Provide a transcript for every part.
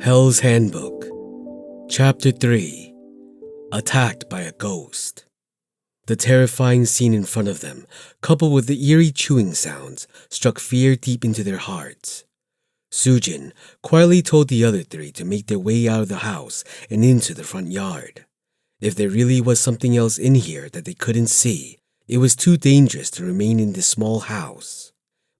Hell's Handbook, Chapter 3, Attacked by a Ghost. The terrifying scene in front of them, coupled with the eerie chewing sounds, struck fear deep into their hearts. Sujin quietly told the other three to make their way out of the house and into the front yard. If there really was something else in here that they couldn't see, it was too dangerous to remain in this small house.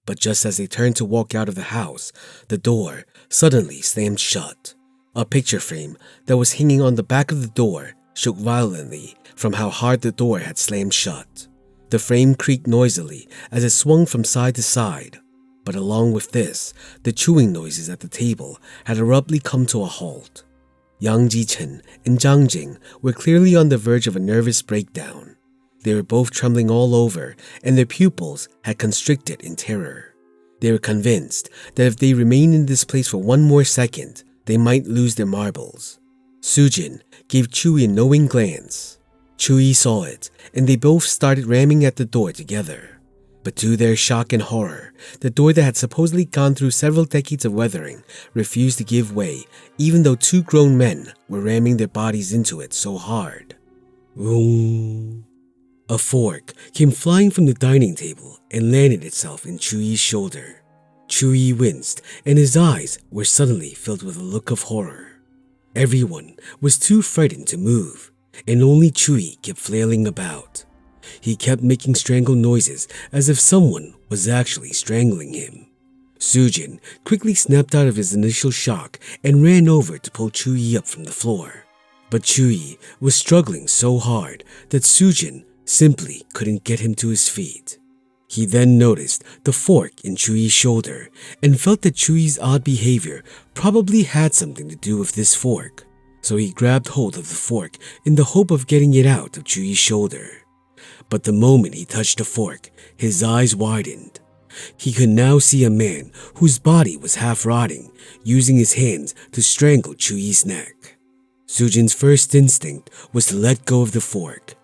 But just as they turned to walk out of the house, the door suddenly slammed shut. A picture frame that was hanging on the back of the door shook violently from how hard the door had slammed shut. The frame creaked noisily as it swung from side to side. But along with this, the chewing noises at the table had abruptly come to a halt. Yang Ji-chen and Zhang Jing were clearly on the verge of a nervous breakdown. They were both trembling all over, and their pupils had constricted in terror. They were convinced that if they remained in this place for one more second, they might lose their marbles. Sujin gave Chuyi a knowing glance. Chuyi saw it, and they both started ramming at the door together. But to their shock and horror, the door that had supposedly gone through several decades of weathering refused to give way, even though two grown men were ramming their bodies into it so hard. Vroom. A fork came flying from the dining table and landed itself in Chuyi's shoulder. Chuyi winced, and his eyes were suddenly filled with a look of horror. Everyone was too frightened to move, and only Chuyi kept flailing about. He kept making strangled noises as if someone was actually strangling him. Sujin quickly snapped out of his initial shock and ran over to pull Chuyi up from the floor. But Chuyi was struggling so hard that Sujin simply couldn't get him to his feet. He then noticed the fork in Chuyi's shoulder and felt that Chuyi's odd behavior probably had something to do with this fork. So he grabbed hold of the fork in the hope of getting it out of Chuyi's shoulder. But the moment he touched the fork, his eyes widened. He could now see a man whose body was half rotting, using his hands to strangle Chuyi's neck. Sujin's first instinct was to let go of the fork.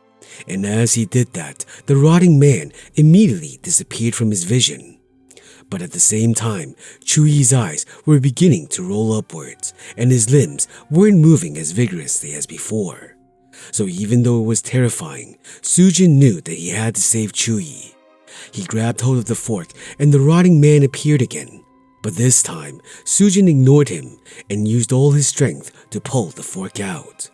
And as he did that, the rotting man immediately disappeared from his vision. But at the same time, Chuyi's eyes were beginning to roll upwards, and his limbs weren't moving as vigorously as before. So even though it was terrifying, Sujin knew that he had to save Chuyi. He grabbed hold of the fork, and the rotting man appeared again. But this time, Sujin ignored him and used all his strength to pull the fork out.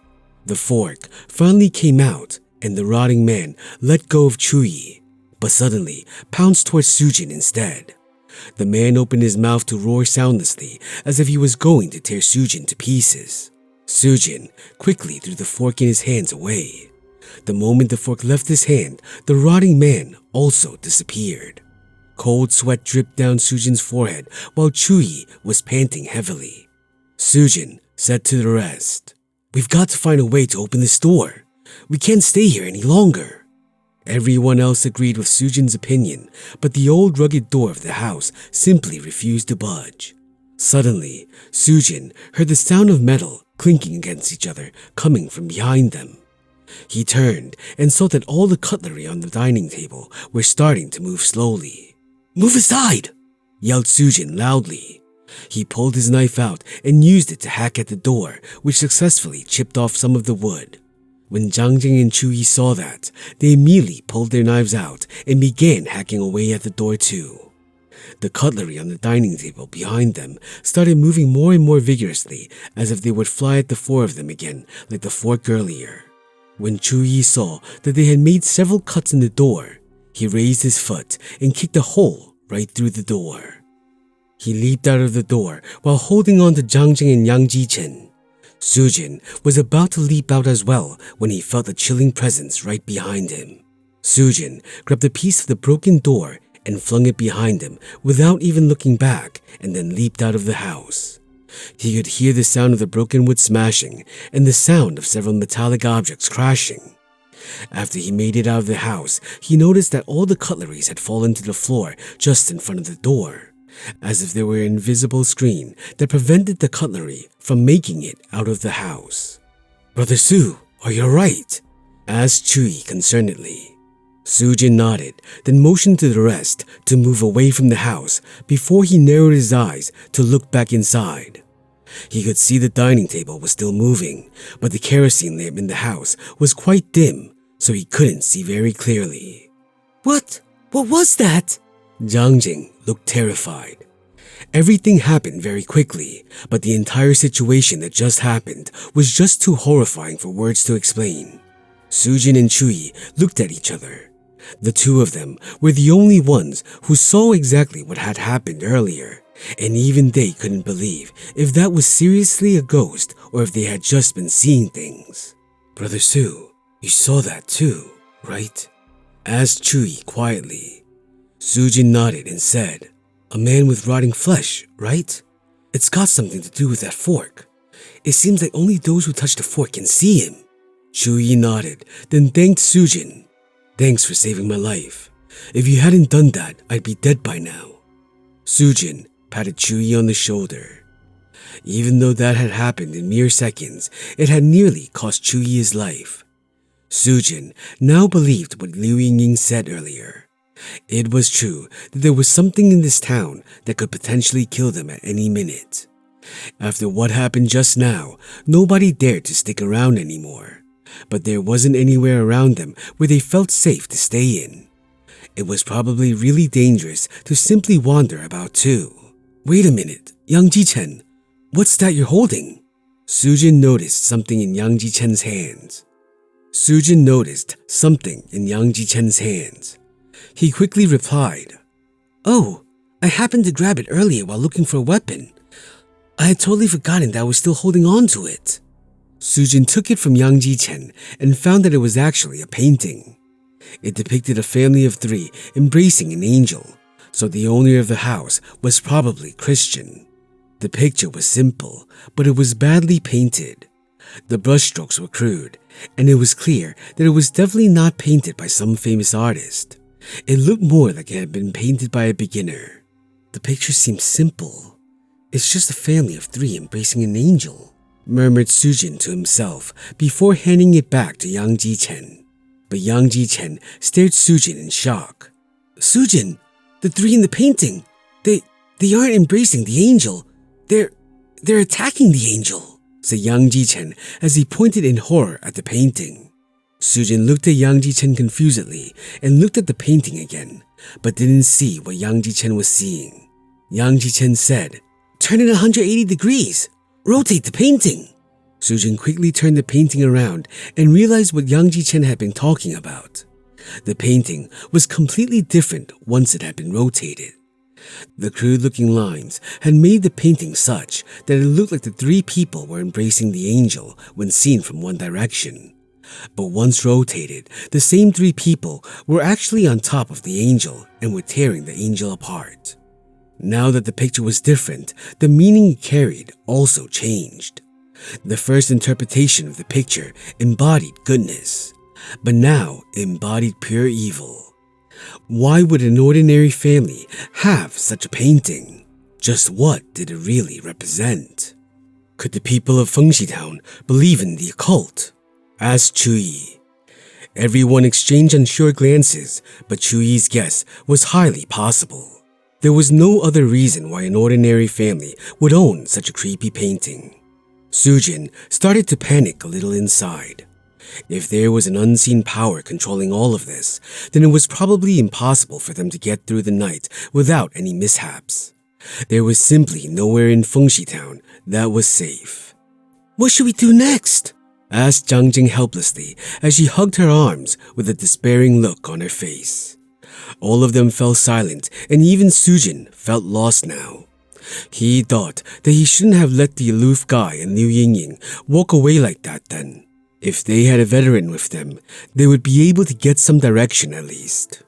The fork finally came out, and the rotting man let go of Chuyi, but suddenly pounced towards Sujin instead. The man opened his mouth to roar soundlessly as if he was going to tear Sujin to pieces. Sujin quickly threw the fork in his hands away. The moment the fork left his hand, the rotting man also disappeared. Cold sweat dripped down Sujin's forehead while Chuyi was panting heavily. Sujin said to the rest, "We've got to find a way to open this door. We can't stay here any longer." Everyone else agreed with Sujin's opinion, but the old rugged door of the house simply refused to budge. Suddenly, Sujin heard the sound of metal clinking against each other coming from behind them. He turned and saw that all the cutlery on the dining table were starting to move slowly. "Move aside!" yelled Sujin loudly. He pulled his knife out and used it to hack at the door, which successfully chipped off some of the wood. When Zhang Jing and Chuyi saw that, they immediately pulled their knives out and began hacking away at the door too. The cutlery on the dining table behind them started moving more and more vigorously, as if they would fly at the four of them again like the fork earlier. When Chuyi saw that they had made several cuts in the door, he raised his foot and kicked a hole right through the door. He leaped out of the door while holding on to Zhang Jing and Yang Ji-chen. Sujin was about to leap out as well when he felt a chilling presence right behind him. Sujin grabbed a piece of the broken door and flung it behind him without even looking back, and then leaped out of the house. He could hear the sound of the broken wood smashing and the sound of several metallic objects crashing. After he made it out of the house, he noticed that all the cutleries had fallen to the floor just in front of the door, as if there were an invisible screen that prevented the cutlery from making it out of the house. "Brother Su, are you alright?" asked Chuyi concernedly. Sujin nodded, then motioned to the rest to move away from the house before he narrowed his eyes to look back inside. He could see the dining table was still moving, but the kerosene lamp in the house was quite dim, so he couldn't see very clearly. What was that? Jiang Jing looked terrified. Everything happened very quickly, but the entire situation that just happened was just too horrifying for words to explain. Sujin and Chuyi looked at each other. The two of them were the only ones who saw exactly what had happened earlier, and even they couldn't believe if that was seriously a ghost or if they had just been seeing things. Brother Su, you saw that too, right? Asked Chuyi quietly. Sujin nodded and said, a man with rotting flesh, right? It's got something to do with that fork. It seems like only those who touch the fork can see him. Chuyi nodded, then thanked Sujin. Thanks for saving my life. If you hadn't done that, I'd be dead by now. Sujin patted Chuyi on the shoulder. Even though that had happened in mere seconds, it had nearly cost Chuyi his life. Sujin now believed what Liu Yingying said earlier. It was true that there was something in this town that could potentially kill them at any minute. After what happened just now, nobody dared to stick around anymore. But there wasn't anywhere around them where they felt safe to stay in. It was probably really dangerous to simply wander about too. Wait a minute, Yang Jichen, what's that you're holding? Sujin noticed something in Yang Jichen's hands. He quickly replied, Oh, I happened to grab it earlier while looking for a weapon. I had totally forgotten that I was still holding on to it. Sujin took it from Yang Jichen and found that it was actually a painting. It depicted a family of 3 embracing an angel, so the owner of the house was probably Christian. The picture was simple, but it was badly painted. The brushstrokes were crude, and it was clear that it was definitely not painted by some famous artist. It looked more like it had been painted by a beginner. The picture seems simple. It's just a family of 3 embracing an angel, murmured Sujin to himself before handing it back to Yang Jichen. But Yang Jichen stared Sujin in shock. Sujin, the 3 in the painting, they aren't embracing the angel. They're attacking the angel, said Yang Jichen as he pointed in horror at the painting. Sujin looked at Yang Jichen confusedly and looked at the painting again, but didn't see what Yang Jichen was seeing. Yang Jichen said, Turn it 180 degrees. Rotate the painting. Sujin quickly turned the painting around and realized what Yang Jichen had been talking about. The painting was completely different once it had been rotated. The crude-looking lines had made the painting such that it looked like the 3 people were embracing the angel when seen from one direction. But once rotated, the same 3 people were actually on top of the angel and were tearing the angel apart. Now that the picture was different, the meaning it carried also changed. The first interpretation of the picture embodied goodness, but now it embodied pure evil. Why would an ordinary family have such a painting? Just what did it really represent? Could the people of Fengxi Town believe in the occult? Asked Chuyi. Everyone exchanged unsure glances, but Chuyi's guess was highly possible. There was no other reason why an ordinary family would own such a creepy painting. Sujin started to panic a little inside. If there was an unseen power controlling all of this, then it was probably impossible for them to get through the night without any mishaps. There was simply nowhere in Fengxi Town that was safe. What should we do next? Asked Jiang Jing helplessly as she hugged her arms with a despairing look on her face. All of them fell silent, and even Sujin felt lost now. He thought that he shouldn't have let the aloof guy and Liu Yingying walk away like that then. If they had a veteran with them, they would be able to get some direction at least.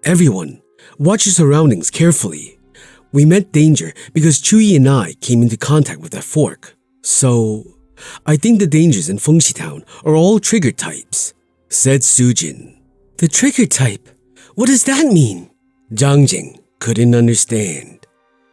Everyone, watch your surroundings carefully. We met danger because Chuyi and I came into contact with that fork. So, I think the dangers in Fengxi Town are all trigger types, said Sujin. The trigger type? What does that mean? Jiang Jing couldn't understand.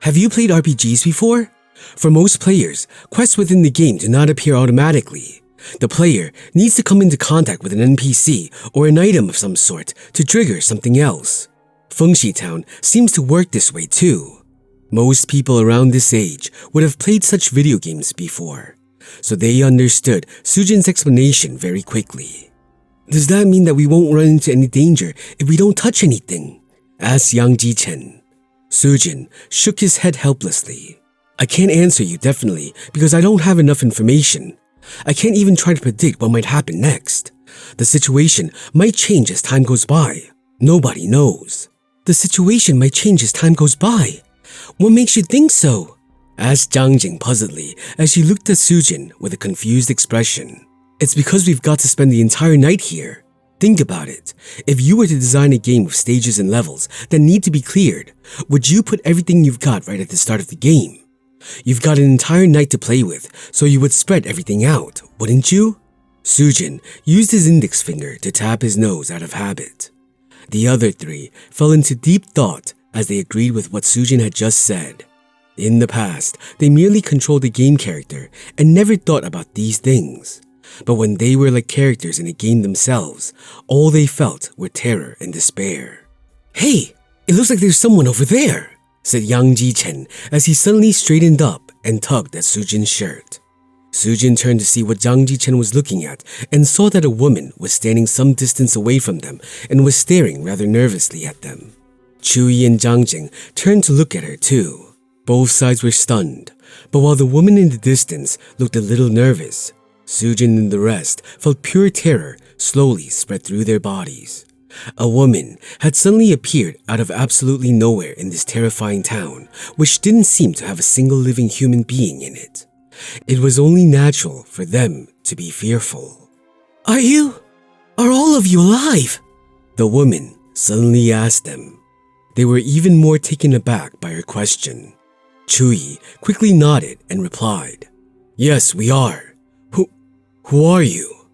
Have you played RPGs before? For most players, quests within the game do not appear automatically. The player needs to come into contact with an NPC or an item of some sort to trigger something else. Fengxi Town seems to work this way too. Most people around this age would have played such video games before, so they understood Sujin's explanation very quickly. Does that mean that we won't run into any danger if we don't touch anything? Asked Yang Ji-chen. Sujin shook his head helplessly. I can't answer you definitely because I don't have enough information. I can't even try to predict what might happen next. The situation might change as time goes by. Nobody knows. The situation might change as time goes by. What makes you think so? Asked Zhang Jing puzzledly as she looked at Sujin with a confused expression. It's because we've got to spend the entire night here. Think about it. If you were to design a game with stages and levels that need to be cleared, would you put everything you've got right at the start of the game? You've got an entire night to play with, so you would spread everything out, wouldn't you? Sujin used his index finger to tap his nose out of habit. The other three fell into deep thought as they agreed with what Sujin had just said. In the past, they merely controlled a game character and never thought about these things. But when they were like characters in a game themselves, all they felt were terror and despair. Hey, it looks like there's someone over there, said Yang Ji-chen as he suddenly straightened up and tugged at Sujin's shirt. Sujin turned to see what Yang Ji-chen was looking at and saw that a woman was standing some distance away from them and was staring rather nervously at them. Chuyi and Zhang Jing turned to look at her too. Both sides were stunned, but while the woman in the distance looked a little nervous, Sujin and the rest felt pure terror slowly spread through their bodies. A woman had suddenly appeared out of absolutely nowhere in this terrifying town, which didn't seem to have a single living human being in it. It was only natural for them to be fearful. Are all of you alive? The woman suddenly asked them. They were even more taken aback by her question. Chuyi quickly nodded and replied, Yes, we are. Who are you?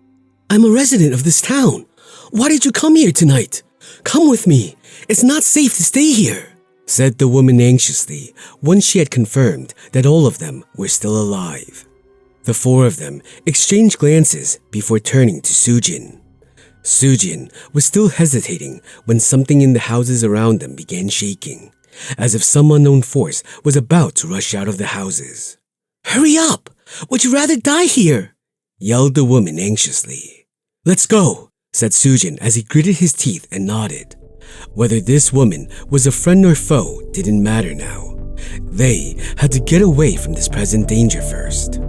I'm a resident of this town. Why did you come here tonight? Come with me. It's not safe to stay here, said the woman anxiously once she had confirmed that all of them were still alive. The four of them exchanged glances before turning to Sujin. Sujin was still hesitating when something in the houses around them began shaking, as if some unknown force was about to rush out of the houses. Hurry up! Would you rather die here? Yelled the woman anxiously. Let's go, said Sujin as he gritted his teeth and nodded. Whether this woman was a friend or foe didn't matter now. They had to get away from this present danger first.